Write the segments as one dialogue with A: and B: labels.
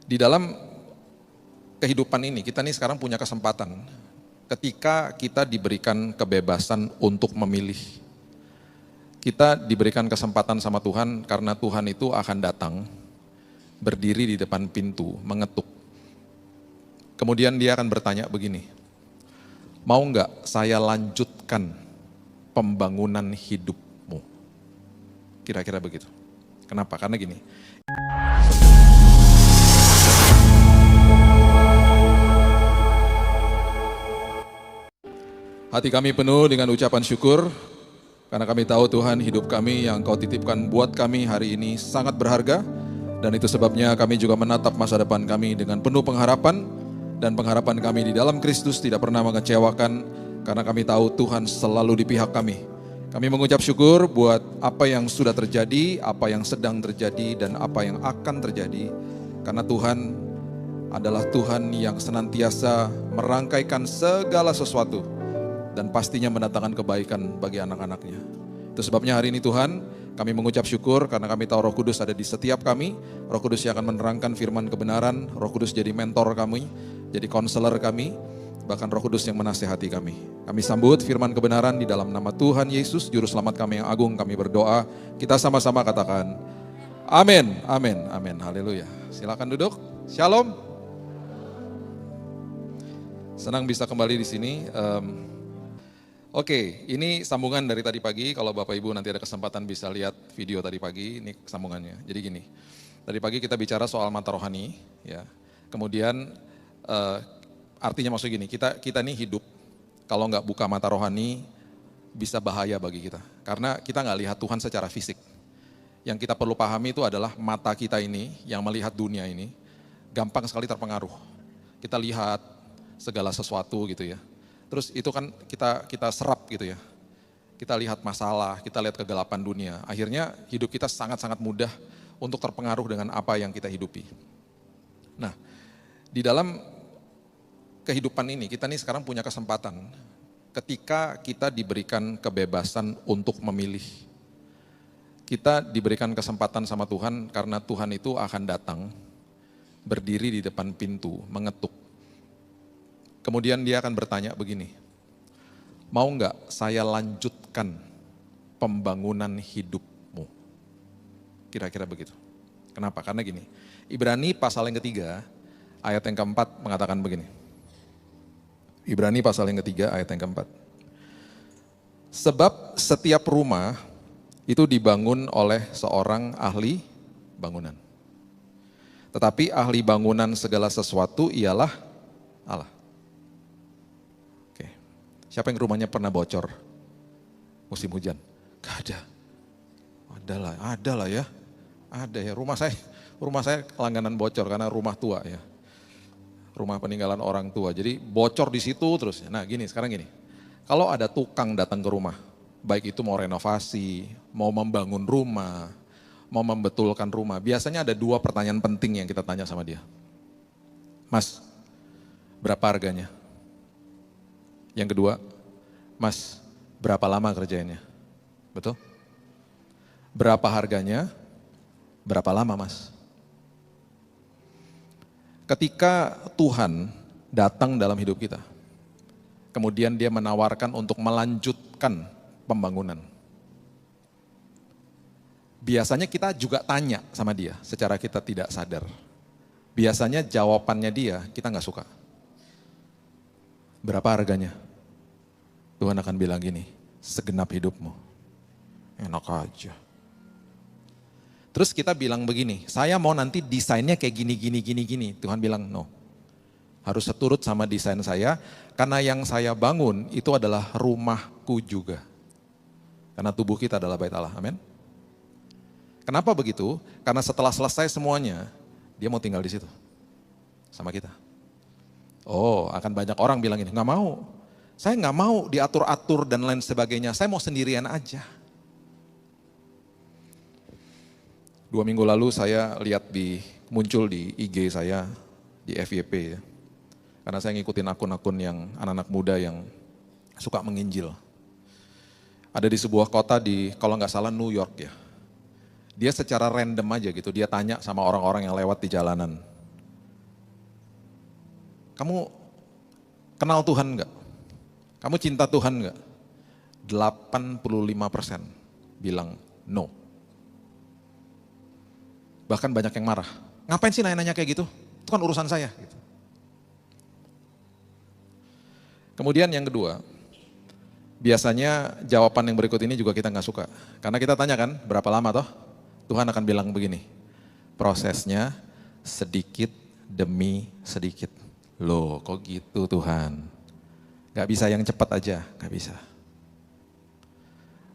A: Di dalam kehidupan ini, kita nih sekarang punya kesempatan ketika kita diberikan kebebasan untuk memilih. Kita diberikan kesempatan sama Tuhan karena Tuhan itu akan datang, berdiri di depan pintu, mengetuk. Kemudian dia akan bertanya begini, mau nggak saya lanjutkan pembangunan hidupmu? Kira-kira begitu. Kenapa? Karena gini. Hati kami penuh dengan ucapan syukur, karena kami tahu Tuhan hidup kami yang Kau titipkan buat kami hari ini sangat berharga, dan itu sebabnya kami juga menatap masa depan kami dengan penuh pengharapan, dan pengharapan kami di dalam Kristus tidak pernah mengecewakan, karena kami tahu Tuhan selalu di pihak kami. Kami mengucap syukur buat apa yang sudah terjadi, apa yang sedang terjadi, dan apa yang akan terjadi, karena Tuhan adalah Tuhan yang senantiasa merangkaikan segala sesuatu, dan pastinya mendatangkan kebaikan bagi anak-anaknya. Itu sebabnya hari ini Tuhan, kami mengucap syukur karena kami tahu Roh Kudus ada di setiap kami. Roh Kudus yang akan menerangkan firman kebenaran, Roh Kudus jadi mentor kami, jadi konselor kami, bahkan Roh Kudus yang menasihati kami. Kami sambut firman kebenaran di dalam nama Tuhan Yesus, Juru Selamat kami yang agung, kami berdoa. Kita sama-sama katakan, amin, amin, amin, haleluya. Silakan duduk, shalom. Senang bisa kembali di sini. Oke, ini sambungan dari tadi pagi. Kalau Bapak Ibu nanti ada kesempatan bisa lihat video tadi pagi, ini sambungannya. Jadi gini, tadi pagi kita bicara soal mata rohani, ya. Kemudian artinya maksud gini, kita nih hidup, kalau nggak buka mata rohani bisa bahaya bagi kita. Karena kita nggak lihat Tuhan secara fisik. Yang kita perlu pahami itu adalah mata kita ini yang melihat dunia ini gampang sekali terpengaruh. Kita lihat segala sesuatu gitu ya. Terus itu kan kita serap gitu ya. Kita lihat masalah, kita lihat kegelapan dunia. Akhirnya hidup kita sangat-sangat mudah untuk terpengaruh dengan apa yang kita hidupi. Nah, di dalam kehidupan ini kita nih sekarang punya kesempatan ketika kita diberikan kebebasan untuk memilih. Kita diberikan kesempatan sama Tuhan karena Tuhan itu akan datang, berdiri di depan pintu, mengetuk. Kemudian dia akan bertanya begini, mau nggak saya lanjutkan pembangunan hidupmu? Kira-kira begitu. Kenapa? Karena gini, Ibrani pasal yang ketiga, ayat yang keempat mengatakan begini. Ibrani pasal yang ketiga, ayat yang keempat. Sebab setiap rumah itu dibangun oleh seorang ahli bangunan. Tetapi ahli bangunan segala sesuatu ialah Allah. Siapa yang rumahnya pernah bocor musim hujan? Gak ada. Ada lah ya. Ada ya. Rumah saya langganan bocor karena rumah tua ya. Rumah peninggalan orang tua. Jadi bocor di situ terus. Nah sekarang gini. Kalau ada tukang datang ke rumah, baik itu mau renovasi, mau membangun rumah, mau membetulkan rumah, biasanya ada dua pertanyaan penting yang kita tanya sama dia. Mas, berapa harganya? Yang kedua, Mas, berapa lama kerjainnya? Betul? Berapa harganya? Berapa lama, Mas? Ketika Tuhan datang dalam hidup kita, kemudian dia menawarkan untuk melanjutkan pembangunan. Biasanya kita juga tanya sama dia secara kita tidak sadar. Biasanya jawabannya dia kita nggak suka. Berapa harganya? Tuhan akan bilang gini, segenap hidupmu. Enak aja. Terus kita bilang begini, saya mau nanti desainnya kayak gini. Tuhan bilang no. Harus seturut sama desain saya, karena yang saya bangun itu adalah rumahku juga. Karena tubuh kita adalah bait Allah, amin. Kenapa begitu? Karena setelah selesai semuanya, dia mau tinggal di situ. Sama kita. Oh, akan banyak orang bilang ini, nggak mau. Saya nggak mau diatur-atur dan lain sebagainya, saya mau sendirian aja. 2 minggu lalu saya lihat muncul di IG saya, di FYP ya. Karena saya ngikutin akun-akun yang anak-anak muda yang suka menginjil. Ada di sebuah kota kalau nggak salah New York ya. Dia secara random aja gitu, dia tanya sama orang-orang yang lewat di jalanan. kamu kenal Tuhan enggak? Kamu cinta Tuhan enggak? 85% bilang no. Bahkan banyak yang marah. Ngapain sih nanya-nanya kayak gitu? Itu kan urusan saya. Gitu. Kemudian yang kedua, biasanya jawaban yang berikut ini juga kita nggak suka. Karena kita tanya kan, berapa lama toh? Tuhan akan bilang begini, prosesnya sedikit demi sedikit. Loh kok gitu Tuhan? Gak bisa yang cepat aja, gak bisa.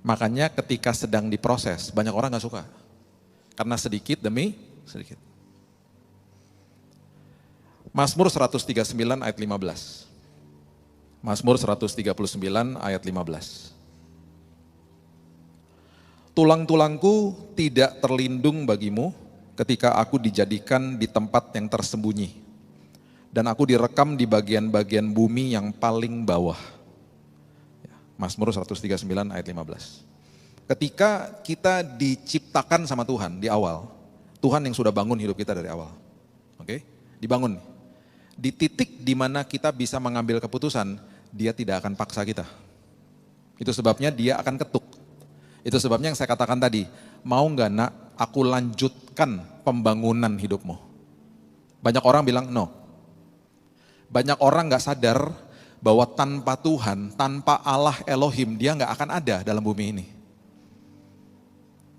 A: Makanya ketika sedang diproses, banyak orang gak suka. Karena sedikit demi sedikit. Mazmur 139 ayat 15. Mazmur 139 ayat 15. Tulang-tulangku tidak terlindung bagimu ketika aku dijadikan di tempat yang tersembunyi. Dan aku direkam di bagian-bagian bumi yang paling bawah. Mazmur 139 ayat 15. Ketika kita diciptakan sama Tuhan di awal, Tuhan yang sudah bangun hidup kita dari awal. Oke? Dibangun. Di titik di mana kita bisa mengambil keputusan, dia tidak akan paksa kita. Itu sebabnya dia akan ketuk. Itu sebabnya yang saya katakan tadi, mau nggak nak aku lanjutkan pembangunan hidupmu? Banyak orang bilang no. Banyak orang nggak sadar bahwa tanpa Tuhan, tanpa Allah Elohim, dia nggak akan ada dalam bumi ini.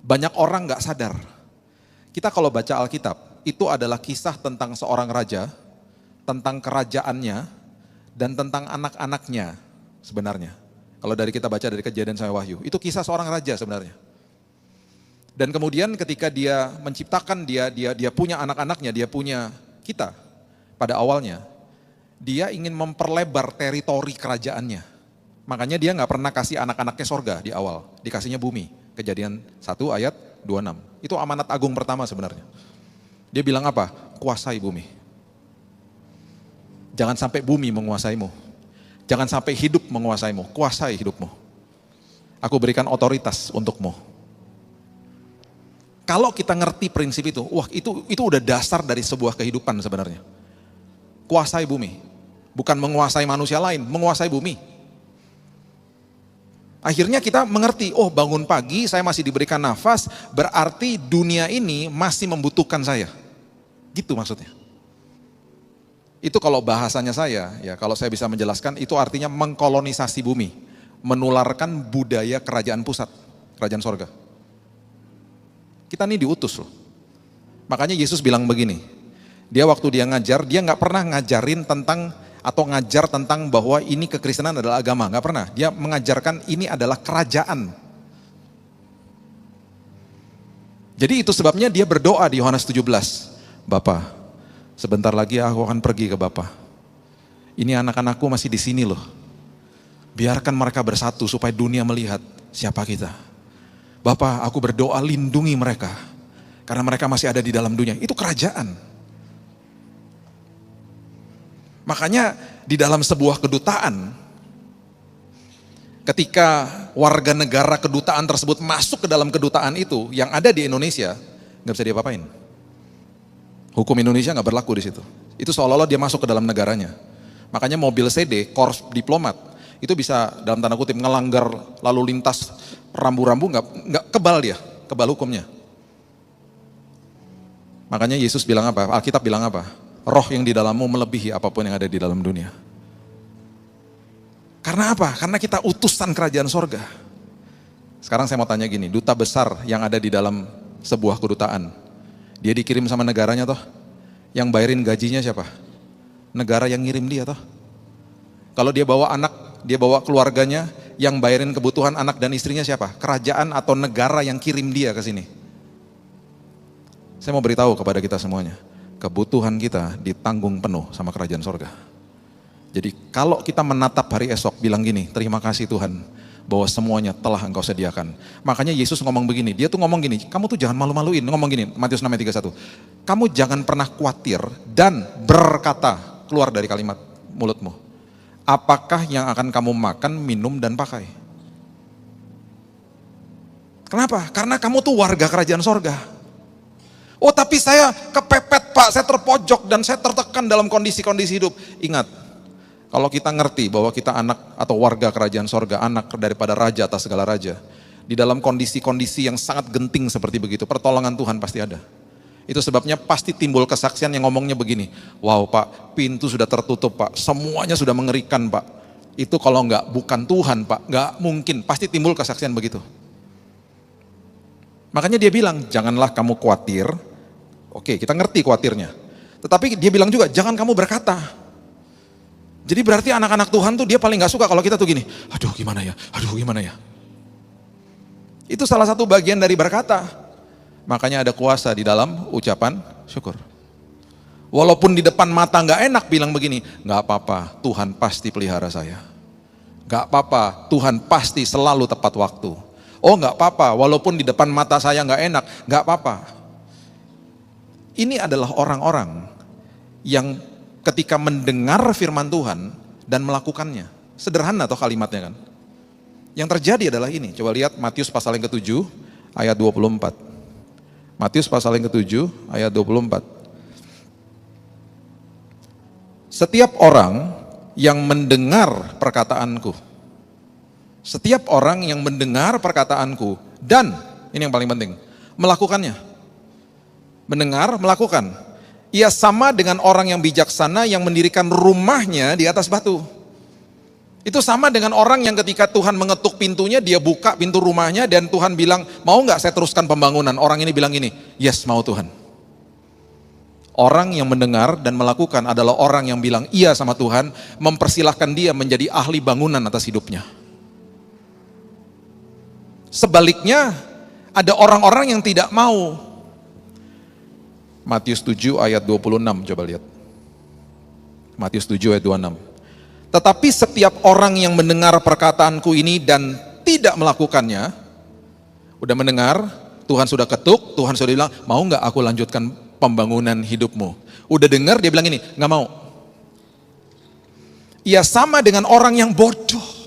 A: Banyak orang nggak sadar. Kita kalau baca Alkitab, itu adalah kisah tentang seorang raja, tentang kerajaannya, dan tentang anak-anaknya sebenarnya. Kalau dari kita baca dari Kejadian sampai Wahyu, itu kisah seorang raja sebenarnya. Dan kemudian ketika dia menciptakan, dia punya anak-anaknya, dia punya kita pada awalnya, dia ingin memperlebar teritori kerajaannya. Makanya dia nggak pernah kasih anak-anaknya sorga di awal, dikasihnya bumi. Kejadian 1 ayat 26. Itu amanat agung pertama sebenarnya. Dia bilang apa? Kuasai bumi. Jangan sampai bumi menguasaimu. Jangan sampai hidup menguasaimu. Kuasai hidupmu. Aku berikan otoritas untukmu. Kalau kita ngerti prinsip itu, wah itu udah dasar dari sebuah kehidupan sebenarnya. Kuasai bumi. Bukan menguasai manusia lain, menguasai bumi. Akhirnya kita mengerti, oh bangun pagi saya masih diberikan nafas, berarti dunia ini masih membutuhkan saya. Gitu maksudnya. Itu kalau bahasanya saya, ya kalau saya bisa menjelaskan, itu artinya mengkolonisasi bumi. Menularkan budaya kerajaan pusat, kerajaan sorga. Kita ini diutus loh. Makanya Yesus bilang begini, dia waktu dia ngajar, dia gak pernah ngajarin tentang atau ngajar tentang bahwa ini kekristenan adalah agama, nggak pernah. Dia mengajarkan ini adalah kerajaan. Jadi itu sebabnya dia berdoa di Yohanes 17. Bapa, sebentar lagi aku akan pergi ke Bapa. Ini anak-anakku masih di sini loh. Biarkan mereka bersatu supaya dunia melihat siapa kita. Bapa, aku berdoa lindungi mereka. Karena mereka masih ada di dalam dunia. Itu kerajaan. Makanya di dalam sebuah kedutaan, ketika warga negara kedutaan tersebut masuk ke dalam kedutaan itu, yang ada di Indonesia, nggak bisa diapa-apain. Hukum Indonesia nggak berlaku di situ. Itu seolah-olah dia masuk ke dalam negaranya. Makanya mobil CD, Korps Diplomat, itu bisa dalam tanda kutip ngelanggar lalu lintas rambu-rambu, nggak kebal dia, kebal hukumnya. Makanya Yesus bilang apa? Alkitab bilang apa? Roh yang di dalammu melebihi apapun yang ada di dalam dunia. Karena apa? Karena kita utusan kerajaan sorga. Sekarang saya mau tanya gini, duta besar yang ada di dalam sebuah kedutaan, dia dikirim sama negaranya toh? Yang bayarin gajinya siapa? Negara yang ngirim dia toh? Kalau dia bawa anak, dia bawa keluarganya, yang bayarin kebutuhan anak dan istrinya siapa? Kerajaan atau negara yang kirim dia ke sini. Saya mau beritahu kepada kita semuanya, kebutuhan kita ditanggung penuh sama kerajaan sorga. Jadi kalau kita menatap hari esok bilang gini, terima kasih Tuhan bahwa semuanya telah Engkau sediakan. Makanya Yesus ngomong begini, dia tuh ngomong gini, kamu tuh jangan malu-maluin, ngomong gini, Matius 6 ayat 31. Kamu jangan pernah khawatir dan berkata, keluar dari kalimat mulutmu, apakah yang akan kamu makan, minum, dan pakai? Kenapa? Karena kamu tuh warga kerajaan sorga. Oh tapi saya kepepet kepepet Pak, saya terpojok dan saya tertekan dalam kondisi-kondisi hidup. Ingat, kalau kita ngerti bahwa kita anak atau warga kerajaan sorga, anak daripada raja atas segala raja, di dalam kondisi-kondisi yang sangat genting seperti begitu, pertolongan Tuhan pasti ada. Itu sebabnya pasti timbul kesaksian yang ngomongnya begini, wow Pak, pintu sudah tertutup Pak, semuanya sudah mengerikan Pak. Itu kalau bukan Tuhan Pak, nggak mungkin, pasti timbul kesaksian begitu. Makanya dia bilang, janganlah kamu khawatir. Oke, kita ngerti khawatirnya. Tetapi dia bilang juga, jangan kamu berkata. Jadi berarti anak-anak Tuhan tuh dia paling gak suka kalau kita tuh gini, aduh gimana ya. Itu salah satu bagian dari berkata. Makanya ada kuasa di dalam ucapan syukur. Walaupun di depan mata gak enak bilang begini, gak apa-apa, Tuhan pasti pelihara saya. Gak apa-apa, Tuhan pasti selalu tepat waktu. Oh gak apa-apa, walaupun di depan mata saya gak enak, gak apa-apa. Ini adalah orang-orang yang ketika mendengar firman Tuhan dan melakukannya. Sederhana toh kalimatnya kan. Yang terjadi adalah ini, coba lihat Matius pasal yang ke-7 ayat 24. Matius pasal yang ke-7 ayat 24. Setiap orang yang mendengar perkataanku, setiap orang yang mendengar perkataanku dan, ini yang paling penting, melakukannya. Mendengar, melakukan. Ia sama dengan orang yang bijaksana yang mendirikan rumahnya di atas batu. Itu sama dengan orang yang ketika Tuhan mengetuk pintunya, dia buka pintu rumahnya dan Tuhan bilang, mau gak saya teruskan pembangunan? Orang ini bilang gini, yes mau Tuhan. Orang yang mendengar dan melakukan adalah orang yang bilang iya sama Tuhan, mempersilahkan dia menjadi ahli bangunan atas hidupnya. Sebaliknya, ada orang-orang yang tidak mau. Matius 7 ayat 26, coba lihat. Matius 7 ayat 26. Tetapi setiap orang yang mendengar perkataanku ini dan tidak melakukannya, udah mendengar, Tuhan sudah ketuk, Tuhan sudah bilang, mau gak aku lanjutkan pembangunan hidupmu? Udah dengar, dia bilang ini, gak mau. Ia sama dengan orang yang bodoh.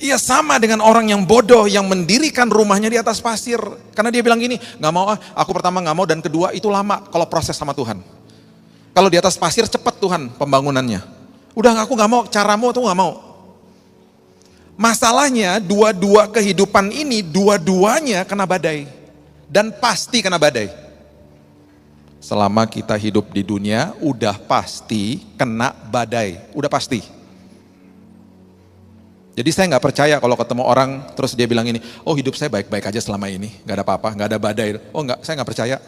A: Ia sama dengan orang yang bodoh yang mendirikan rumahnya di atas pasir. Karena dia bilang gini, gak mau aku pertama gak mau dan kedua itu lama kalau proses sama Tuhan. Kalau di atas pasir cepat Tuhan pembangunannya. Udah aku gak mau, caramu tuh gak mau. Masalahnya dua-dua kehidupan ini, dua-duanya kena badai. Dan pasti kena badai. Selama kita hidup di dunia, udah pasti kena badai. Udah pasti. Jadi saya nggak percaya kalau ketemu orang terus dia bilang ini, oh hidup saya baik-baik aja selama ini, nggak ada apa-apa, nggak ada badai. Oh nggak, saya nggak percaya.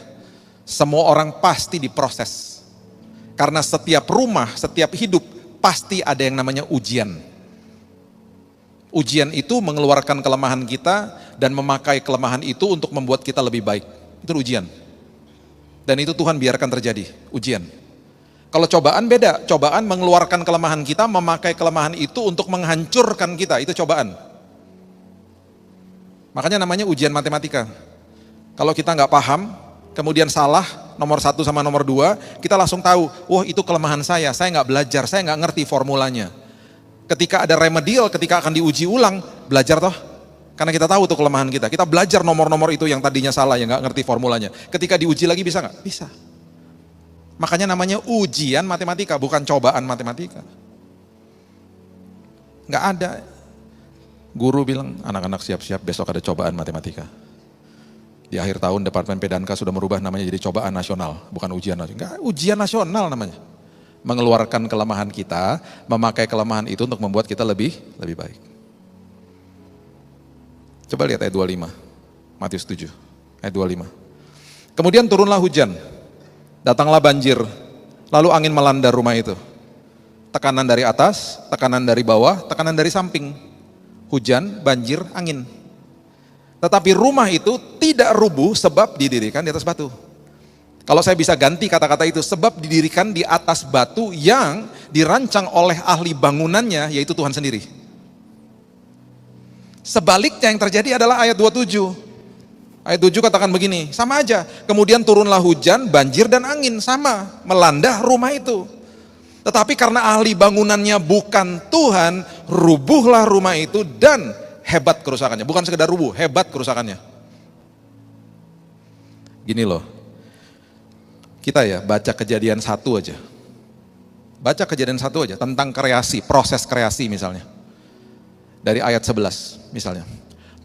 A: Semua orang pasti diproses. Karena setiap rumah, setiap hidup pasti ada yang namanya ujian. Ujian itu mengeluarkan kelemahan kita dan memakai kelemahan itu untuk membuat kita lebih baik. Itu ujian. Dan itu Tuhan biarkan terjadi, ujian. Kalau cobaan beda, cobaan mengeluarkan kelemahan kita, memakai kelemahan itu untuk menghancurkan kita, itu cobaan. Makanya namanya ujian matematika. Kalau kita nggak paham, kemudian salah, nomor 1 sama nomor 2, kita langsung tahu, wah itu kelemahan saya nggak belajar, saya nggak ngerti formulanya. Ketika ada remedial, ketika akan diuji ulang, belajar toh. Karena kita tahu tuh kelemahan kita, kita belajar nomor-nomor itu yang tadinya salah, yang nggak ngerti formulanya. Ketika diuji lagi bisa nggak? Bisa. Makanya namanya ujian matematika, bukan cobaan matematika. Nggak ada. Guru bilang, anak-anak siap-siap besok ada cobaan matematika. Di akhir tahun Departemen Pedanka sudah merubah namanya jadi cobaan nasional, bukan ujian nasional. Nggak, ujian nasional namanya. Mengeluarkan kelemahan kita, memakai kelemahan itu untuk membuat kita lebih baik. Coba lihat ayat 25, Matius 7, ayat 25. Kemudian turunlah hujan. Datanglah banjir, lalu angin melanda rumah itu. Tekanan dari atas, tekanan dari bawah, tekanan dari samping. Hujan, banjir, angin. Tetapi rumah itu tidak rubuh sebab didirikan di atas batu. Kalau saya bisa ganti kata-kata itu, sebab didirikan di atas batu yang dirancang oleh ahli bangunannya, yaitu Tuhan sendiri. Sebaliknya yang terjadi adalah ayat 27. Ayat 7 katakan begini, sama aja. Kemudian turunlah hujan, banjir dan angin, sama. Melanda rumah itu. Tetapi karena ahli bangunannya bukan Tuhan, rubuhlah rumah itu dan hebat kerusakannya. Bukan sekedar rubuh, hebat kerusakannya. Gini loh, Kita ya baca Kejadian 1 aja. Baca Kejadian 1 aja tentang kreasi, proses kreasi misalnya. Dari ayat 11 misalnya.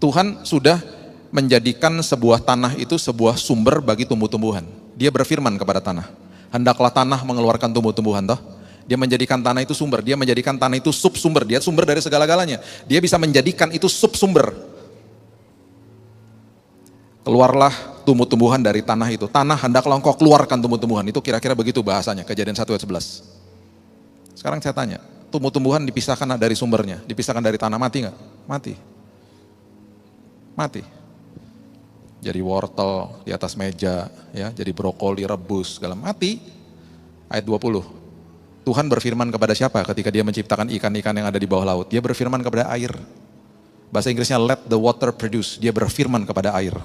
A: Tuhan sudah menjadikan sebuah tanah itu sebuah sumber bagi tumbuh-tumbuhan. Dia berfirman kepada tanah, hendaklah tanah mengeluarkan tumbuh-tumbuhan toh. Dia menjadikan tanah itu sumber, dia menjadikan tanah itu sumber, dia sumber dari segala-galanya. Dia bisa menjadikan itu sumber. Keluarlah tumbuh-tumbuhan dari tanah itu. Tanah hendaklah engkau keluarkan tumbuh-tumbuhan. Itu kira-kira begitu bahasanya, Kejadian 1 ayat 11. Sekarang saya tanya, tumbuh-tumbuhan dipisahkan dari sumbernya, dipisahkan dari tanah, mati nggak? Mati. Mati. Jadi wortel di atas meja, ya, jadi brokoli rebus, segala mati. Ayat 20. Tuhan berfirman kepada siapa ketika dia menciptakan ikan-ikan yang ada di bawah laut? Dia berfirman kepada air. Bahasa Inggrisnya let the water produce. Dia berfirman kepada air.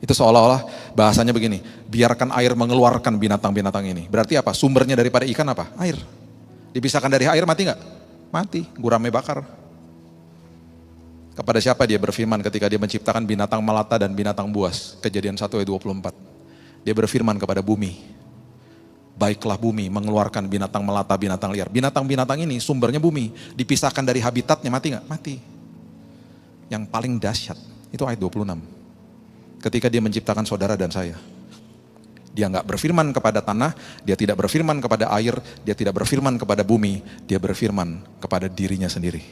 A: Itu seolah-olah bahasanya begini, biarkan air mengeluarkan binatang-binatang ini. Berarti apa? Sumbernya daripada ikan apa? Air. Dipisahkan dari air mati nggak? Mati, gurame bakar. Kepada siapa dia berfirman ketika dia menciptakan binatang melata dan binatang buas? Kejadian 1 ayat 24. Dia berfirman kepada bumi. Baiklah bumi mengeluarkan binatang melata, binatang liar. Binatang-binatang ini sumbernya bumi. Dipisahkan dari habitatnya mati nggak? Mati. Yang paling dahsyat itu ayat 26. Ketika dia menciptakan saudara dan saya. Dia nggak berfirman kepada tanah, dia tidak berfirman kepada air, dia tidak berfirman kepada bumi, dia berfirman kepada dirinya sendiri.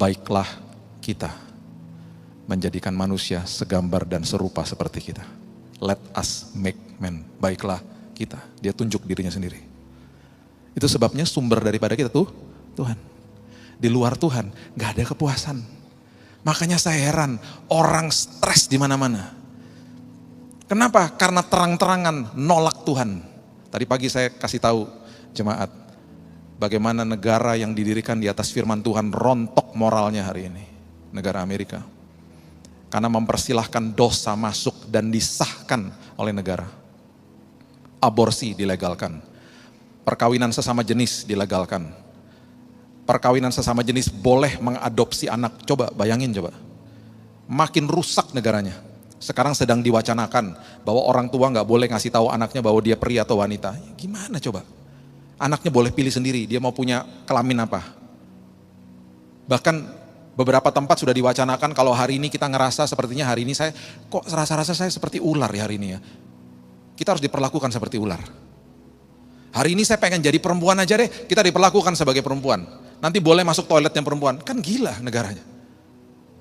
A: Baiklah kita menjadikan manusia segambar dan serupa seperti kita. Let us make man. Baiklah kita. Dia tunjuk dirinya sendiri. Itu sebabnya sumber daripada kita tuh Tuhan. Di luar Tuhan nggak ada kepuasan. Makanya saya heran orang stres di mana-mana. Kenapa? Karena terang-terangan nolak Tuhan. Tadi pagi saya kasih tahu jemaat bagaimana negara yang didirikan di atas firman Tuhan rontok moralnya hari ini. Negara Amerika. Karena mempersilahkan dosa masuk dan disahkan oleh negara. Aborsi dilegalkan, perkawinan sesama jenis dilegalkan, perkawinan sesama jenis boleh mengadopsi anak. Coba bayangin coba, makin rusak negaranya. Sekarang sedang diwacanakan bahwa orang tua nggak boleh ngasih tahu anaknya bahwa dia pria atau wanita. Gimana coba? Anaknya boleh pilih sendiri, dia mau punya kelamin apa. Bahkan beberapa tempat sudah diwacanakan kalau hari ini kita ngerasa sepertinya hari ini saya kok rasa-rasa saya seperti ular ya hari ini ya. Kita harus diperlakukan seperti ular. Hari ini saya pengen jadi perempuan aja deh, kita diperlakukan sebagai perempuan. Nanti boleh masuk toilet yang perempuan, kan gila negaranya.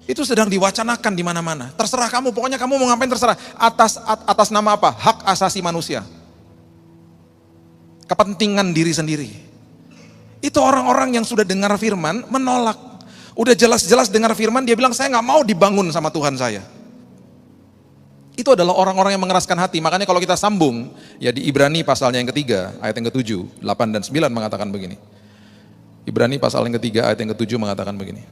A: Itu sedang diwacanakan di mana-mana. Terserah kamu, pokoknya kamu mau ngapain terserah. Atas nama apa? Hak asasi manusia. Kepentingan diri sendiri. Itu orang-orang yang sudah dengar firman menolak. Udah jelas-jelas dengar firman, dia bilang saya nggak mau dibangun sama Tuhan saya. Itu adalah orang-orang yang mengeraskan hati. Makanya kalau kita sambung, ya di Ibrani pasalnya yang ketiga, ayat yang ke-7, 8 dan 9 mengatakan begini. Ibrani pasal yang ketiga, ayat yang ke-7 mengatakan begini.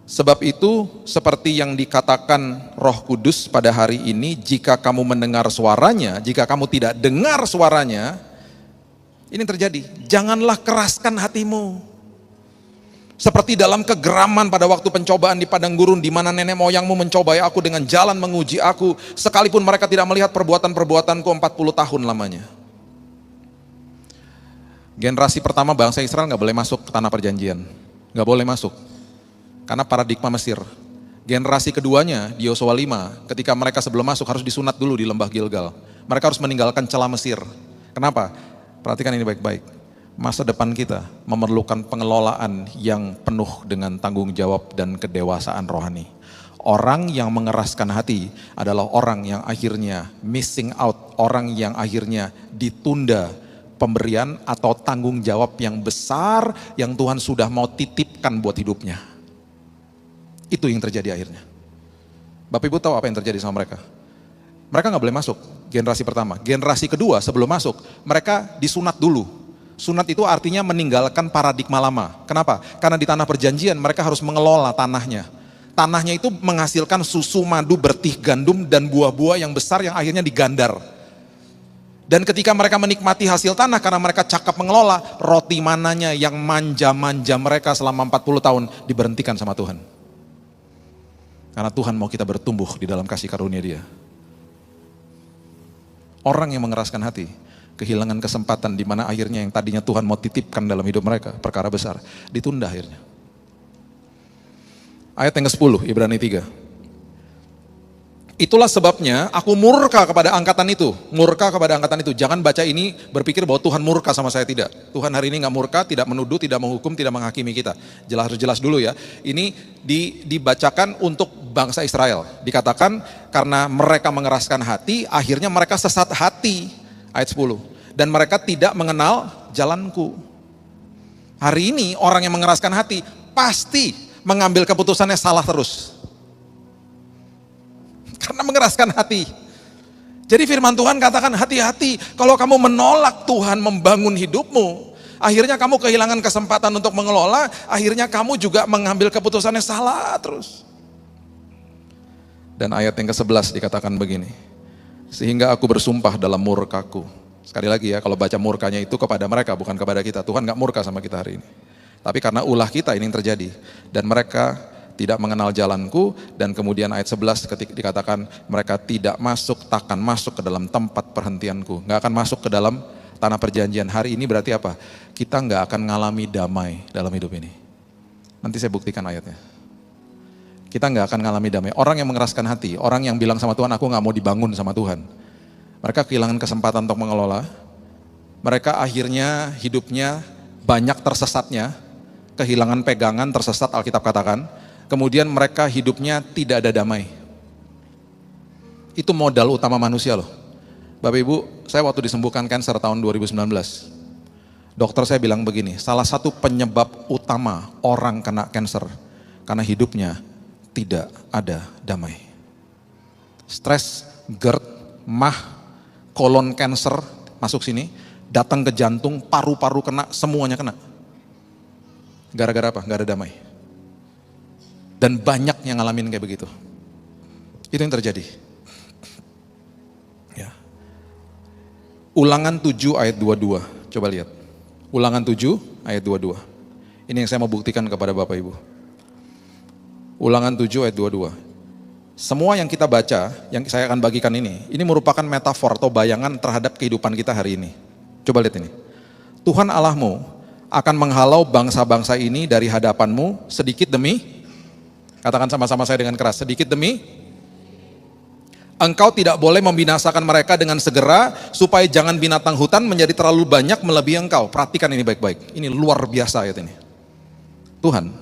A: Sebab itu, seperti yang dikatakan Roh Kudus pada hari ini, jika kamu mendengar suaranya, jika kamu tidak dengar suaranya, ini terjadi. Janganlah keraskan hatimu. Seperti dalam kegeraman pada waktu pencobaan di padang gurun, di mana nenek moyangmu mencobai aku dengan jalan menguji aku, sekalipun mereka tidak melihat perbuatan-perbuatanku 40 tahun lamanya. Generasi pertama bangsa Israel nggak boleh masuk ke tanah perjanjian, nggak boleh masuk, karena paradigma Mesir. Generasi keduanya di Yosua 5, ketika mereka sebelum masuk harus disunat dulu di lembah Gilgal. Mereka harus meninggalkan celah Mesir. Kenapa? Perhatikan ini baik-baik. Masa depan kita memerlukan pengelolaan yang penuh dengan tanggung jawab dan kedewasaan rohani. Orang yang mengeraskan hati adalah orang yang akhirnya missing out, orang yang akhirnya ditunda pemberian atau tanggung jawab yang besar yang Tuhan sudah mau titipkan buat hidupnya. Itu yang terjadi akhirnya. Bapak Ibu tahu apa yang terjadi sama mereka? Mereka nggak boleh masuk, generasi pertama. Generasi kedua sebelum masuk, mereka disunat dulu. Sunat itu artinya meninggalkan paradigma lama. Kenapa? Karena di tanah perjanjian mereka harus mengelola tanahnya. Tanahnya itu menghasilkan susu, madu, bertih, gandum, dan buah-buah yang besar yang akhirnya digandar. Dan ketika mereka menikmati hasil tanah karena mereka cakap mengelola, roti mananya yang manja-manja mereka selama 40 tahun diberhentikan sama Tuhan. Karena Tuhan mau kita bertumbuh di dalam kasih karunia Dia. Orang yang mengeraskan hati, kehilangan kesempatan di mana akhirnya yang tadinya Tuhan mau titipkan dalam hidup mereka, perkara besar, ditunda akhirnya. Ayat yang ke-10, Ibrani 3. Itulah sebabnya aku murka kepada angkatan itu. Murka kepada angkatan itu. Jangan baca ini berpikir bahwa Tuhan murka sama saya, tidak. Tuhan hari ini gak murka, tidak menuduh, tidak menghukum, tidak menghakimi kita. Harus jelas dulu ya. Ini dibacakan untuk bangsa Israel. Dikatakan karena mereka mengeraskan hati, akhirnya mereka sesat hati. Ayat 10. Dan mereka tidak mengenal jalanku. Hari ini orang yang mengeraskan hati pasti mengambil keputusannya salah terus. Karena mengeraskan hati. Jadi firman Tuhan katakan hati-hati. Kalau kamu menolak Tuhan membangun hidupmu, akhirnya kamu kehilangan kesempatan untuk mengelola, akhirnya kamu juga mengambil keputusannya salah terus. Dan ayat yang ke-11 dikatakan begini. Sehingga aku bersumpah dalam murkaku. Sekali lagi ya, kalau baca murkanya itu kepada mereka, bukan kepada kita. Tuhan gak murka sama kita hari ini. Tapi karena ulah kita ini yang terjadi. Dan mereka tidak mengenal jalanku, dan kemudian ayat 11 ketika dikatakan mereka tidak masuk, takkan masuk ke dalam tempat perhentianku, gak akan masuk ke dalam tanah perjanjian. Hari ini berarti apa? Kita gak akan ngalami damai dalam hidup ini. Nanti saya buktikan ayatnya. Kita gak akan ngalami damai. Orang yang mengeraskan hati, orang yang bilang sama Tuhan, aku gak mau dibangun sama Tuhan, mereka kehilangan kesempatan untuk mengelola. Mereka akhirnya hidupnya banyak tersesatnya, kehilangan pegangan, tersesat Alkitab katakan. Kemudian mereka hidupnya tidak ada damai. Itu modal utama manusia loh. Bapak Ibu, saya waktu disembuhkan kanker tahun 2019, dokter saya bilang begini, salah satu penyebab utama orang kena kanker karena hidupnya tidak ada damai. Stres, GERD, MAH, kolon kanker masuk sini, datang ke jantung, paru-paru kena, semuanya kena. Gara-gara apa? Gak ada damai. Dan banyak yang ngalamin kayak begitu. Itu yang terjadi. Ya. Ulangan 7 ayat 22. Coba lihat. Ulangan 7 ayat 22. Ini yang saya mau buktikan kepada Bapak Ibu. Ulangan 7 ayat 22. Semua yang kita baca, yang saya akan bagikan ini merupakan metafor atau bayangan terhadap kehidupan kita hari ini. Coba lihat ini. Tuhan Allahmu akan menghalau bangsa-bangsa ini dari hadapanmu sedikit demi, katakan sama-sama saya dengan keras, sedikit demi. Engkau tidak boleh membinasakan mereka dengan segera, supaya jangan binatang hutan menjadi terlalu banyak melebihi engkau. Perhatikan ini baik-baik, ini luar biasa ayat ini. Tuhan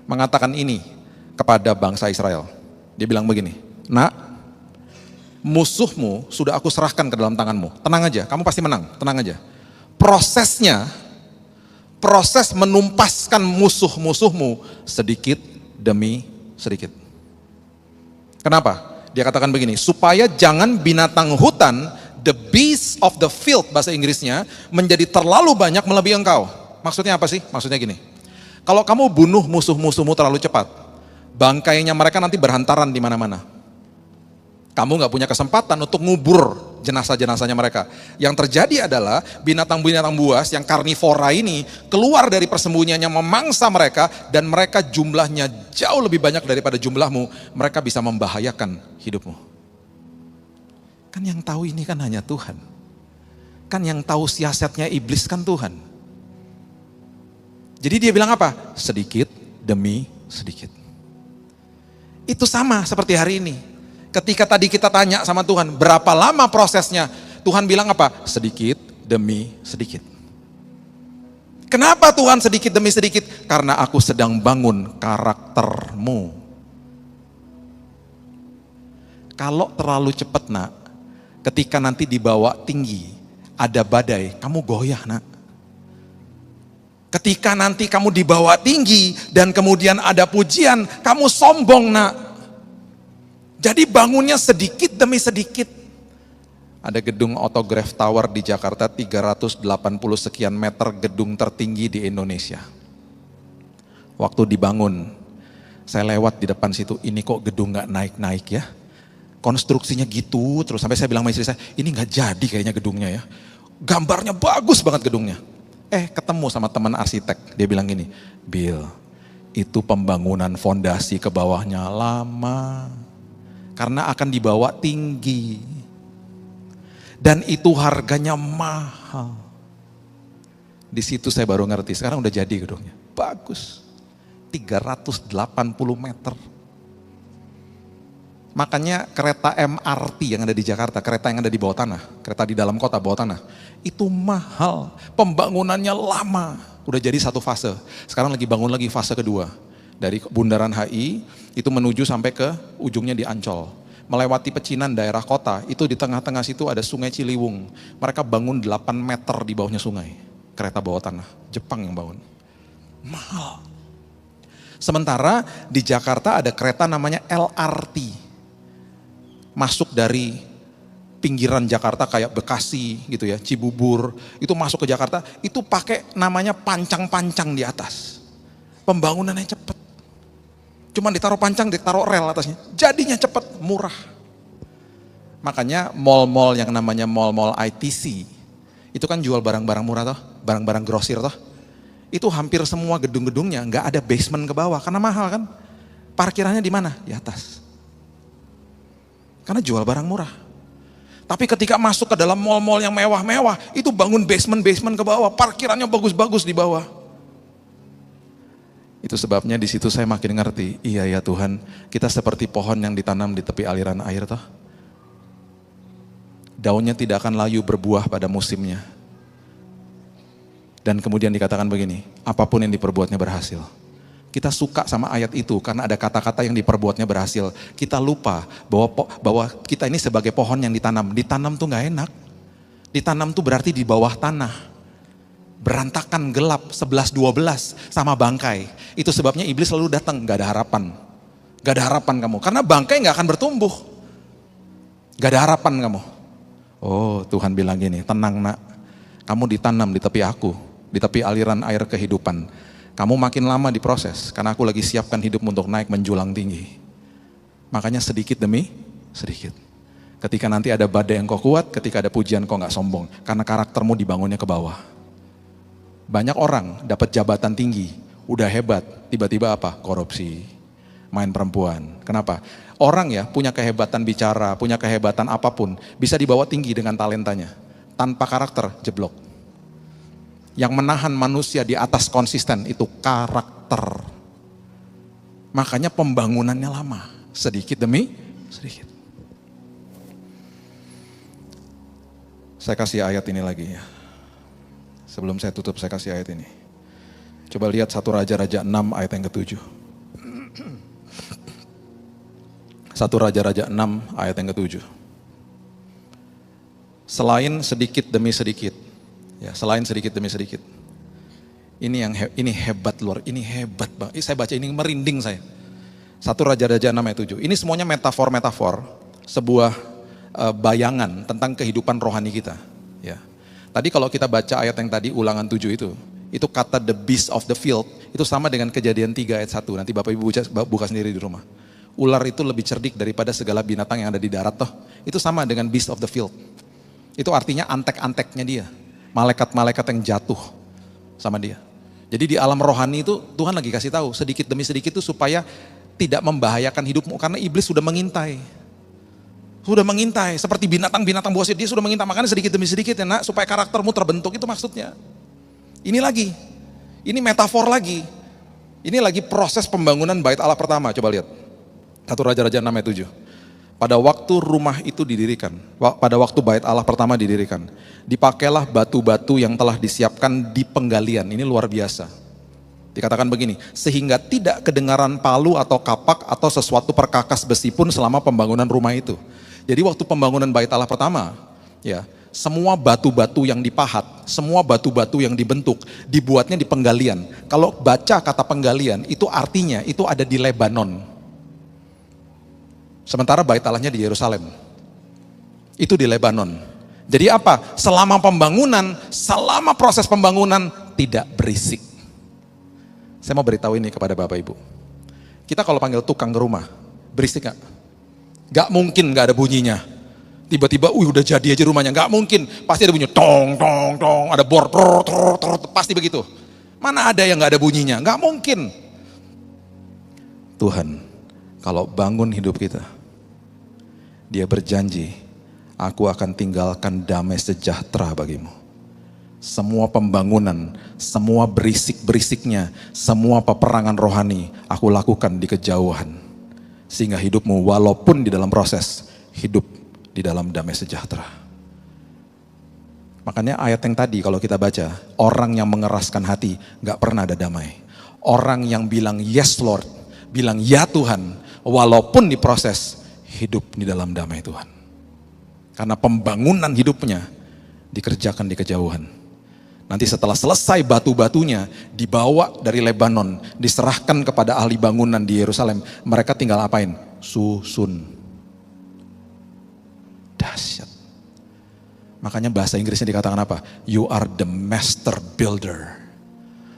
A: mengatakan ini kepada bangsa Israel. Dia bilang begini, nak, musuhmu sudah aku serahkan ke dalam tanganmu. Tenang aja, kamu pasti menang, tenang aja. Proses menumpaskan musuh-musuhmu sedikit demi sedikit. Kenapa? Dia katakan begini, supaya jangan binatang hutan, the beasts of the field bahasa Inggrisnya, menjadi terlalu banyak melebihi engkau. Maksudnya apa sih? Maksudnya gini, kalau kamu bunuh musuh-musuhmu terlalu cepat, bangkainya mereka nanti berhantaran di mana-mana. Kamu gak punya kesempatan untuk ngubur jenazah-jenazahnya mereka. Yang terjadi adalah binatang-binatang buas yang karnivora ini keluar dari persembunyiannya memangsa mereka, dan mereka jumlahnya jauh lebih banyak daripada jumlahmu. Mereka bisa membahayakan hidupmu. Kan yang tahu ini kan hanya Tuhan. Kan yang tahu siasatnya iblis kan Tuhan. Jadi dia bilang apa? Sedikit demi sedikit. Itu sama seperti hari ini. Ketika tadi kita tanya sama Tuhan, berapa lama prosesnya? Tuhan bilang apa? Sedikit demi sedikit. Kenapa Tuhan sedikit demi sedikit? Karena aku sedang bangun karaktermu. Kalau terlalu cepat nak, ketika nanti dibawa tinggi, ada badai, kamu goyah nak. Ketika nanti kamu dibawa tinggi dan kemudian ada pujian, kamu sombong nak. Jadi bangunnya sedikit demi sedikit. Ada gedung Autograph Tower di Jakarta, 380 sekian meter, gedung tertinggi di Indonesia. Waktu dibangun, saya lewat di depan situ, ini kok gedung gak naik-naik ya. Konstruksinya gitu, terus sampai saya bilang sama istri saya, ini gak jadi kayaknya gedungnya ya. Gambarnya bagus banget gedungnya. Ketemu sama teman arsitek, dia bilang gini, Bill, itu pembangunan fondasi ke bawahnya lama. Karena akan dibawa tinggi. Dan itu harganya mahal. Di situ saya baru ngerti, sekarang udah jadi gedungnya. Bagus. 380 meter. Makanya kereta MRT yang ada di Jakarta, kereta yang ada di bawah tanah, kereta di dalam kota bawah tanah, itu mahal. Pembangunannya lama. Udah jadi satu fase. Sekarang lagi bangun lagi fase kedua. Dari Bundaran HI, itu menuju sampai ke ujungnya di Ancol. Melewati pecinan daerah kota, itu di tengah-tengah situ ada Sungai Ciliwung. Mereka bangun 8 meter di bawahnya sungai. Kereta bawah tanah, Jepang yang bangun. Mahal. Sementara di Jakarta ada kereta namanya LRT. Masuk dari pinggiran Jakarta kayak Bekasi gitu ya, Cibubur, itu masuk ke Jakarta, itu pakai namanya pancang-pancang di atas. Pembangunannya cepat. Cuma ditaruh pancang, ditaruh rel atasnya. Jadinya cepat, murah. Makanya mall-mall yang namanya mall-mall ITC, itu kan jual barang-barang murah toh, barang-barang grosir toh. Itu hampir semua gedung-gedungnya nggak ada basement ke bawah, karena mahal kan. Parkirannya di mana? Di atas. Karena jual barang murah. Tapi ketika masuk ke dalam mall-mall yang mewah-mewah, itu bangun basement-basement ke bawah, parkirannya bagus-bagus di bawah. Itu sebabnya di situ saya makin ngerti, iya ya Tuhan, kita seperti pohon yang ditanam di tepi aliran air toh. Daunnya tidak akan layu berbuah pada musimnya. Dan kemudian dikatakan begini, apapun yang diperbuatnya berhasil. Kita suka sama ayat itu karena ada kata-kata yang diperbuatnya berhasil. Kita lupa bahwa kita ini sebagai pohon yang ditanam. Ditanam tuh gak enak. Ditanam tuh berarti di bawah tanah. Berantakan, gelap, 11-12 sama bangkai. Itu sebabnya iblis selalu datang, gak ada harapan. Gak ada harapan kamu, karena bangkai gak akan bertumbuh. Gak ada harapan kamu. Oh, Tuhan bilang gini, tenang nak, kamu ditanam di tepi aku, di tepi aliran air kehidupan. Kamu makin lama diproses, karena aku lagi siapkan hidupmu untuk naik menjulang tinggi. Makanya sedikit demi sedikit. Ketika nanti ada badai yang kau kuat, ketika ada pujian kau gak sombong, karena karaktermu dibangunnya ke bawah. Banyak orang dapat jabatan tinggi, udah hebat, tiba-tiba apa? Korupsi, main perempuan. Kenapa? Orang ya punya kehebatan bicara, punya kehebatan apapun, bisa dibawa tinggi dengan talentanya. Tanpa karakter, jeblok. Yang menahan manusia di atas konsisten itu karakter. Makanya pembangunannya lama, sedikit demi sedikit. Saya kasih ayat ini lagi ya. Sebelum saya tutup, saya kasih ayat ini. Coba lihat 1 Raja-Raja 6 ayat yang ke-7. 1 Raja-Raja 6 ayat yang ke-7. Selain sedikit demi sedikit, ya, selain sedikit demi sedikit. Ini hebat luar, ini hebat bang. Saya baca ini merinding saya. 1 Raja-Raja 6 ayat 7. Ini semuanya metafor-metafor, sebuah bayangan tentang kehidupan rohani kita. Ya. Tadi kalau kita baca ayat yang tadi Ulangan 7 itu kata the beast of the field, itu sama dengan Kejadian 3 ayat 1. Nanti Bapak Ibu buka sendiri di rumah. Ular itu lebih cerdik daripada segala binatang yang ada di darat toh. Itu sama dengan beast of the field. Itu artinya antek-anteknya dia. Malaikat-malaikat yang jatuh sama dia. Jadi di alam rohani itu Tuhan lagi kasih tahu sedikit demi sedikit itu supaya tidak membahayakan hidupmu karena iblis sudah mengintai. Sudah mengintai seperti binatang-binatang buas dia sudah mengintai, makanya sedikit demi sedikit ya nak supaya karaktermu terbentuk, itu maksudnya. Ini lagi. Ini metafor lagi. Ini lagi proses pembangunan bait Allah pertama, coba lihat. 1 Raja-Raja 6 ayat 7. Pada waktu rumah itu didirikan, pada waktu bait Allah pertama didirikan, dipakailah batu-batu yang telah disiapkan di penggalian. Ini luar biasa. Dikatakan begini, sehingga tidak kedengaran palu atau kapak atau sesuatu perkakas besi pun selama pembangunan rumah itu. Jadi waktu pembangunan bait Allah pertama, ya, semua batu-batu yang dipahat, semua batu-batu yang dibentuk, dibuatnya di penggalian. Kalau baca kata penggalian, itu artinya itu ada di Lebanon. Sementara bait Allahnya di Yerusalem. Itu di Lebanon. Jadi apa? Selama pembangunan, selama proses pembangunan tidak berisik. Saya mau beritahu ini kepada Bapak Ibu. Kita kalau panggil tukang ke rumah, berisik gak? Gak mungkin gak ada bunyinya. Tiba-tiba, udah jadi aja rumahnya. Gak mungkin, pasti ada bunyi tong, tong, tong, ada bor, pasti begitu. Mana ada yang gak ada bunyinya? Gak mungkin. Tuhan, kalau bangun hidup kita, Dia berjanji aku akan tinggalkan damai sejahtera bagimu. Semua pembangunan, semua berisik-berisiknya, semua peperangan rohani, aku lakukan di kejauhan. Sehingga hidupmu walaupun di dalam proses, hidup di dalam damai sejahtera. Makanya ayat yang tadi kalau kita baca, orang yang mengeraskan hati gak pernah ada damai. Orang yang bilang yes Lord, bilang ya Tuhan, walaupun di proses, hidup di dalam damai Tuhan. Karena pembangunan hidupnya dikerjakan di kejauhan. Nanti setelah selesai batu-batunya dibawa dari Lebanon, diserahkan kepada ahli bangunan di Yerusalem. Mereka tinggal apain? Susun. Dahsyat. Makanya bahasa Inggrisnya dikatakan apa? You are the master builder.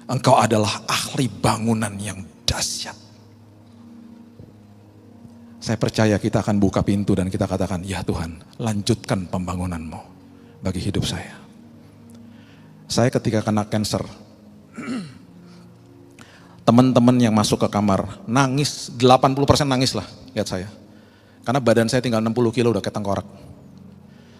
A: Engkau adalah ahli bangunan yang dahsyat. Saya percaya kita akan buka pintu dan kita katakan, ya Tuhan, lanjutkan pembangunanmu bagi hidup saya. Saya ketika kena cancer, teman-teman yang masuk ke kamar, nangis, 80% nangis lah, lihat saya. Karena badan saya tinggal 60 kilo udah kayak tengkorak.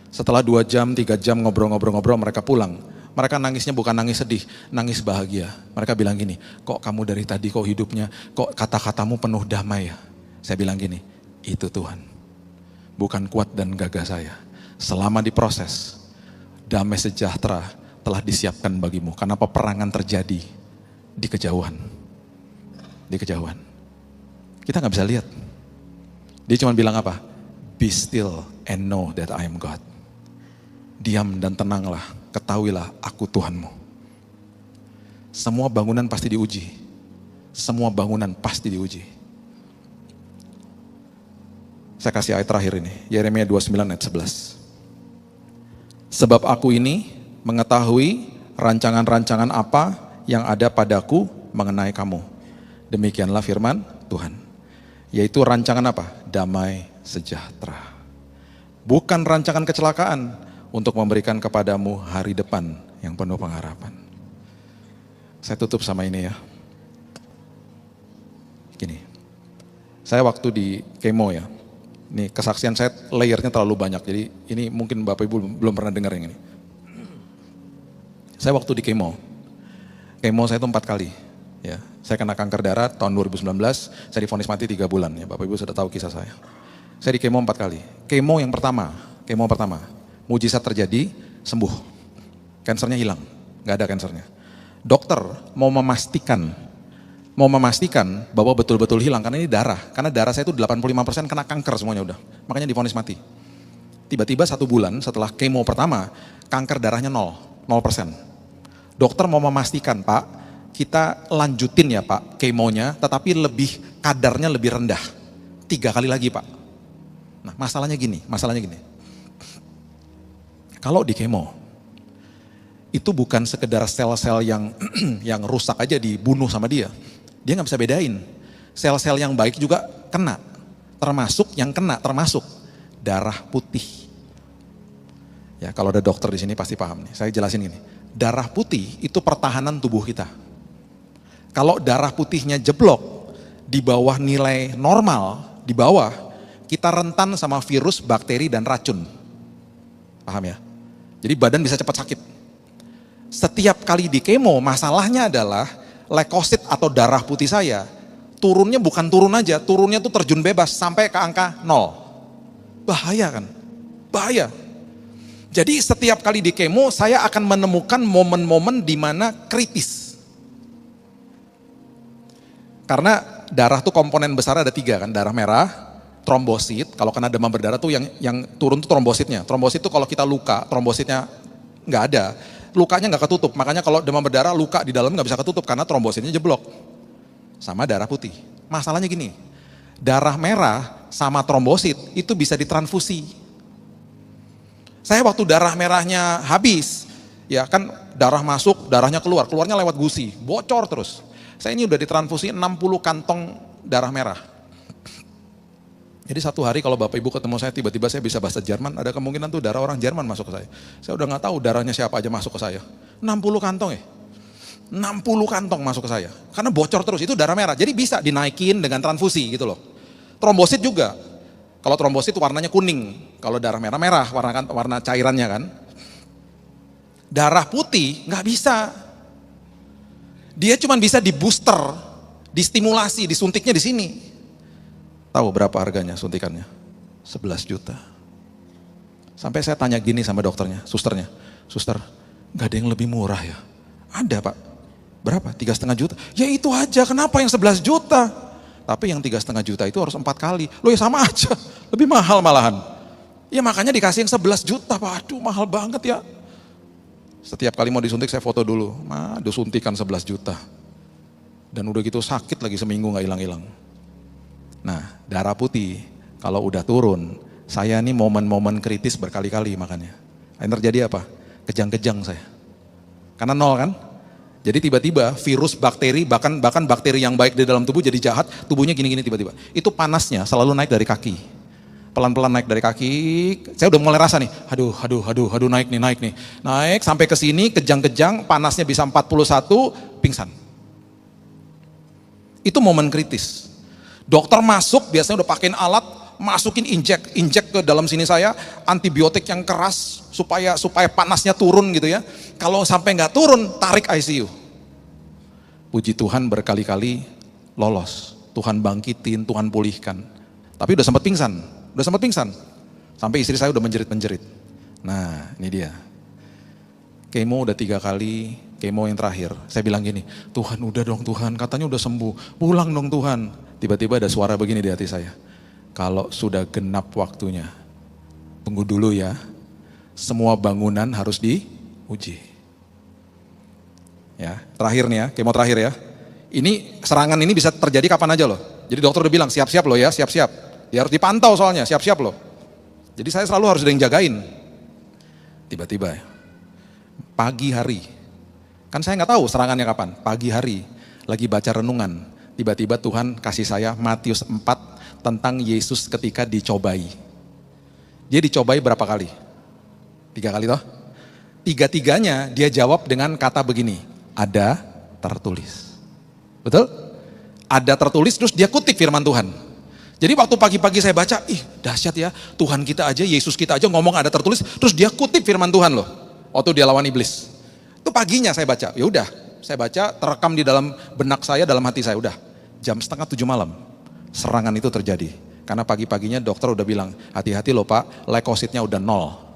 A: Setelah 2 jam, 3 jam ngobrol-ngobrol, mereka pulang. Mereka nangisnya bukan nangis sedih, nangis bahagia. Mereka bilang gini, kok kamu dari tadi kok hidupnya, kok kata-katamu penuh damai ya? Saya bilang gini, itu Tuhan. Bukan kuat dan gagah saya. Selama diproses, damai sejahtera telah disiapkan bagimu. Karena peperangan terjadi di kejauhan. Di kejauhan. Kita gak bisa lihat. Dia cuma bilang apa? Be still and know that I am God. Diam dan tenanglah, ketahuilah aku Tuhanmu. Semua bangunan pasti diuji. Semua bangunan pasti diuji. Saya kasih ayat terakhir ini, Yeremia 29 ayat 11. Sebab aku ini mengetahui rancangan-rancangan apa yang ada padaku mengenai kamu. Demikianlah firman Tuhan. Yaitu rancangan apa? Damai sejahtera. Bukan rancangan kecelakaan untuk memberikan kepadamu hari depan yang penuh pengharapan. Saya tutup sama ini ya. Gini, saya waktu di kemo ya, ini kesaksian saya layernya terlalu banyak, jadi ini mungkin Bapak Ibu belum pernah dengar yang ini. Saya waktu di kemo saya itu 4 kali. Ya, saya kena kanker darah tahun 2019, saya divonis mati 3 bulan. Ya, Bapak Ibu sudah tahu kisah saya. Saya di kemo 4 kali. Kemo pertama, mujizat terjadi, sembuh. Kansernya hilang, nggak ada kansernya. Dokter mau memastikan bahwa betul-betul hilang, karena ini darah. Karena darah saya itu 85% kena kanker semuanya udah. Makanya divonis mati. Tiba-tiba 1 bulan setelah kemo pertama, kanker darahnya 0%. Dokter mau memastikan, Pak, kita lanjutin ya Pak kemonya, tetapi kadarnya lebih rendah. 3 kali lagi Pak. Nah masalahnya gini. Kalau di kemo, itu bukan sekedar sel-sel yang yang rusak aja dibunuh sama dia. Dia nggak bisa bedain. Sel-sel yang baik juga kena. Termasuk darah putih. Ya kalau ada dokter di sini pasti paham nih. Saya jelasin gini. Darah putih itu pertahanan tubuh kita. Kalau darah putihnya jeblok di bawah nilai normal, di bawah, kita rentan sama virus, bakteri, dan racun. Paham ya? Jadi badan bisa cepat sakit. Setiap kali di kemo, masalahnya adalah leukosit atau darah putih saya, turunnya bukan turun aja, turunnya tuh terjun bebas sampai ke angka 0. Bahaya kan? Bahaya. Jadi setiap kali di kemo, saya akan menemukan momen-momen di mana kritis. Karena darah tuh komponen besar ada 3 kan, darah merah, trombosit, kalau kena demam berdarah tuh yang turun tuh trombositnya. Trombosit tuh kalau kita luka, trombositnya nggak ada, lukanya nggak ketutup. Makanya kalau demam berdarah luka di dalam nggak bisa ketutup karena trombositnya jeblok. Sama darah putih. Masalahnya gini, darah merah sama trombosit itu bisa ditransfusi. Saya waktu darah merahnya habis, ya kan darah masuk, darahnya keluarnya lewat gusi, bocor terus. Saya ini udah ditransfusi 60 kantong darah merah. Jadi satu hari kalau Bapak Ibu ketemu saya, tiba-tiba saya bisa bahasa Jerman, ada kemungkinan tuh darah orang Jerman masuk ke saya. Saya udah gak tahu darahnya siapa aja masuk ke saya. 60 kantong ya. 60 kantong masuk ke saya. Karena bocor terus, itu darah merah. Jadi bisa dinaikin dengan transfusi gitu loh. Trombosit juga. Kalau trombosit warnanya kuning, kalau darah merah merah, warna cairannya kan. Darah putih nggak bisa. Dia cuma bisa di booster, distimulasi, disuntiknya di sini. Tahu berapa harganya suntikannya? 11 juta. Sampai saya tanya gini sama dokternya, susternya, suster, nggak ada yang lebih murah ya? Ada Pak. Berapa? 3,5 juta. Ya itu aja, kenapa yang 11 juta? Tapi yang 3,5 juta itu harus 4 kali. Loh ya sama aja, lebih mahal malahan. Ya makanya dikasih yang 11 juta Pak, aduh mahal banget ya. Setiap kali mau disuntik saya foto dulu, aduh suntikan 11 juta. Dan udah gitu sakit lagi seminggu gak hilang-hilang. Nah darah putih kalau udah turun, saya nih momen-momen kritis berkali-kali makanya. Yang terjadi apa? Kejang-kejang saya. Karena nol kan? Jadi tiba-tiba virus, bakteri, bahkan bakteri yang baik di dalam tubuh jadi jahat, tubuhnya gini-gini tiba-tiba. Itu panasnya selalu naik dari kaki. Pelan-pelan naik dari kaki, saya udah mulai rasa nih, aduh naik nih. Naik sampai ke sini, kejang-kejang, panasnya bisa 41, pingsan. Itu momen kritis. Dokter masuk, biasanya udah pakein alat, masukin injek ke dalam sini saya, antibiotik yang keras supaya panasnya turun gitu ya. Kalau sampai nggak turun, tarik ICU. Puji Tuhan berkali-kali lolos. Tuhan bangkitin, Tuhan pulihkan. Tapi udah sempat pingsan. Sampai istri saya udah menjerit-menjerit. Nah, ini dia. Kemo udah 3 kali, kemo yang terakhir. Saya bilang gini, Tuhan udah dong Tuhan, katanya udah sembuh. Pulang dong Tuhan. Tiba-tiba ada suara begini di hati saya. Kalau sudah genap waktunya, tunggu dulu ya, semua bangunan harus diuji. Ya, terakhir nih ya, kemo terakhir ya. Ini serangan ini bisa terjadi kapan aja loh. Jadi dokter udah bilang siap-siap loh ya, siap-siap. Ya harus dipantau soalnya, siap-siap loh. Jadi saya selalu harus ada yang jagain. Tiba-tiba ya, pagi hari, kan saya nggak tahu serangannya kapan. Pagi hari, lagi baca renungan, tiba-tiba Tuhan kasih saya Matius 4 tentang Yesus ketika dicobai. Dia dicobai berapa kali? 3 kali toh? 3-tiganya dia jawab dengan kata begini, ada tertulis. Betul? Ada tertulis, terus dia kutip firman Tuhan. Jadi waktu pagi-pagi saya baca, ih dahsyat ya, Tuhan kita aja, Yesus kita aja ngomong ada tertulis, terus dia kutip firman Tuhan loh. Waktu dia lawan iblis. Itu paginya saya baca, ya udah, saya baca terekam di dalam benak saya, dalam hati saya, udah. Jam 6:30 malam, serangan itu terjadi. Karena pagi-paginya dokter udah bilang, hati-hati loh Pak, leukositnya udah 0.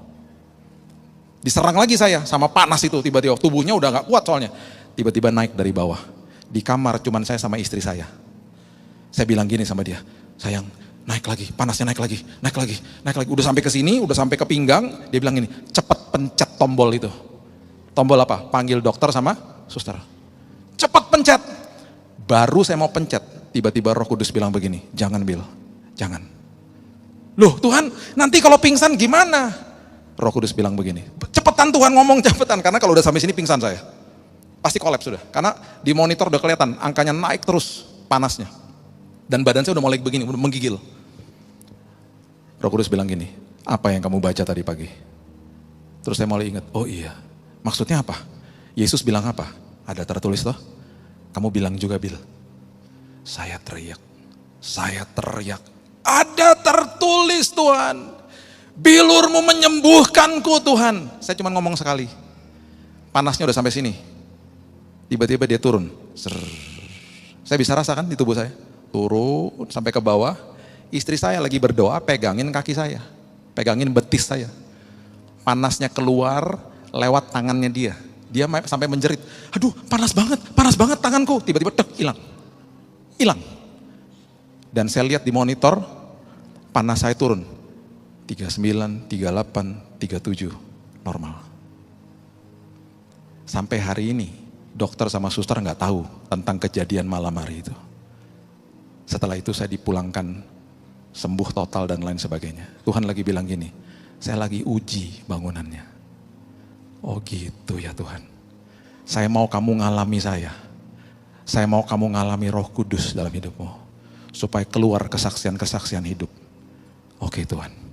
A: Diserang lagi saya sama panas itu, tiba-tiba tubuhnya udah gak kuat soalnya. Tiba-tiba naik dari bawah. Di kamar cuman saya sama istri saya. Saya bilang gini sama dia, sayang naik lagi, panasnya naik lagi. Udah sampai ke sini, udah sampai ke pinggang, dia bilang gini, cepet pencet tombol itu. Tombol apa? Panggil dokter sama suster. Cepet pencet. Baru saya mau pencet, tiba-tiba Roh Kudus bilang begini, jangan Bill, jangan. Loh Tuhan, nanti kalau pingsan gimana? Roh Kudus bilang begini, cepetan Tuhan ngomong cepetan, karena kalau udah sampai sini pingsan saya. Pasti kolaps sudah, karena di monitor udah kelihatan, angkanya naik terus panasnya. Dan badan saya udah mulai begini, udah menggigil. Roh Kudus bilang gini, apa yang kamu baca tadi pagi? Terus saya mulai ingat, oh iya, maksudnya apa? Yesus bilang apa? Ada tertulis loh. Kamu bilang juga Bill. Saya teriak, ada tertulis Tuhan. Bilurmu menyembuhkanku Tuhan. Saya cuma ngomong sekali. Panasnya udah sampai sini. Tiba-tiba dia turun. Saya bisa rasakan di tubuh saya. Turun sampai ke bawah. Istri saya lagi berdoa pegangin kaki saya. Pegangin betis saya. Panasnya keluar lewat tangannya dia. Dia sampai menjerit. Aduh panas banget tanganku. Tiba-tiba hilang. Dan saya lihat di monitor panas saya turun. 39, 38, 37, normal. Sampai hari ini dokter sama suster nggak tahu tentang kejadian malam hari itu. Setelah itu saya dipulangkan sembuh total dan lain sebagainya. Tuhan lagi bilang gini, saya lagi uji bangunannya. Oh gitu ya Tuhan. Saya mau kamu ngalami saya. Saya mau kamu ngalami Roh Kudus dalam hidupmu. Supaya keluar kesaksian-kesaksian hidup. Oke Tuhan.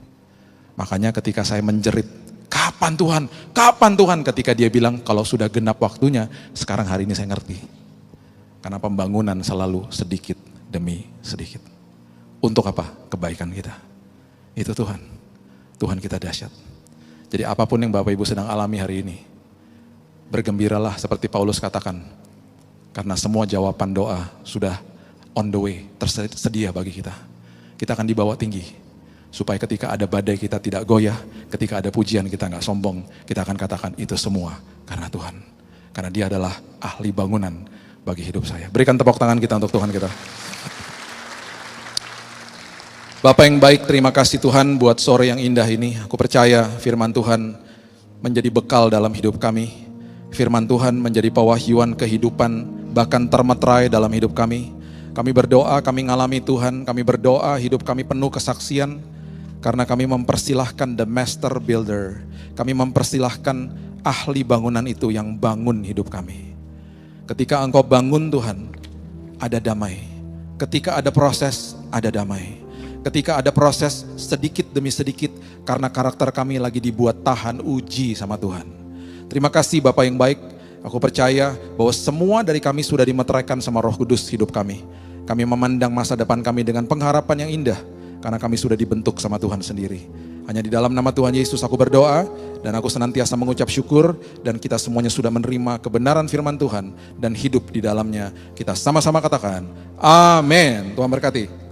A: Makanya ketika saya menjerit, kapan Tuhan? Ketika dia bilang kalau sudah genap waktunya, sekarang hari ini saya ngerti. Karena pembangunan selalu sedikit demi sedikit. Untuk apa? Kebaikan kita. Itu Tuhan. Tuhan kita dahsyat. Jadi apapun yang Bapak Ibu sedang alami hari ini, bergembiralah seperti Paulus katakan. Karena semua jawaban doa sudah on the way, tersedia bagi kita. Kita akan dibawa tinggi. Supaya ketika ada badai kita tidak goyah, ketika ada pujian kita nggak sombong, kita akan katakan itu semua karena Tuhan. Karena Dia adalah ahli bangunan bagi hidup saya. Berikan tepuk tangan kita untuk Tuhan kita. Bapak yang baik, terima kasih Tuhan buat sore yang indah ini. Aku percaya firman Tuhan menjadi bekal dalam hidup kami. Firman Tuhan menjadi pewahyuan kehidupan, bahkan termeterai dalam hidup kami. Kami berdoa, kami ngalami Tuhan, kami berdoa, hidup kami penuh kesaksian. Karena kami mempersilahkan the master builder. Kami mempersilahkan ahli bangunan itu yang bangun hidup kami. Ketika Engkau bangun Tuhan, ada damai. Ketika ada proses, ada damai. Ketika ada proses sedikit demi sedikit, karena karakter kami lagi dibuat tahan uji sama Tuhan. Terima kasih Bapak yang baik, aku percaya bahwa semua dari kami sudah dimeteraikan sama Roh Kudus hidup kami. Kami memandang masa depan kami dengan pengharapan yang indah, karena kami sudah dibentuk sama Tuhan sendiri. Hanya di dalam nama Tuhan Yesus aku berdoa, dan aku senantiasa mengucap syukur, dan kita semuanya sudah menerima kebenaran firman Tuhan, dan hidup di dalamnya. Kita sama-sama katakan, amin. Tuhan berkati.